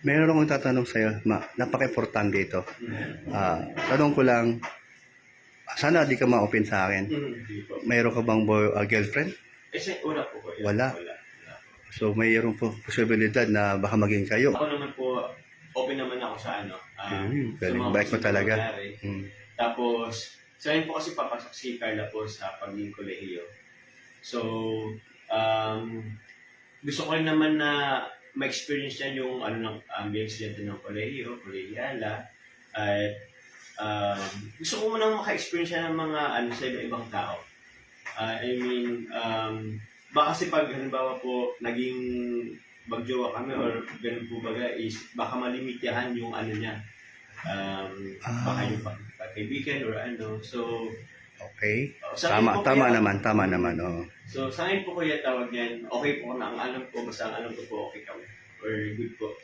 Meron akong tatanong sa'yo, napaka-importante ito. Tanong ko lang, sana di ka ma-open sa akin. Hindi po. Mayroon ka bang girlfriend? Wala po. Wala. Wala. So mayroon po posibilidad na baka maging kayo. Ako naman po, open naman ako sa ano. Galing, mga bait mo posibleng talaga. mangyari. Tapos, sa akin po kasi papasok si Carla po sa pagiging kolehiyo. So, gusto ko rin naman na ma-experience niya yung ambience dito ng kolehiyo, kolehiyala. At gusto ko munang maka-experience siya ng mga sa ibang tao. Baka kasi pag halimbawa po naging magjowa kami or ganun po baga is baka malimitahan yung niya. Baka yung pagkaibigan or So, okay. sa akin po Tama kaya- naman. Oh. So, sa akin po kuya tawag yan, okay po na ang alam ko, basta ang alam ko po okay kami. Or good po.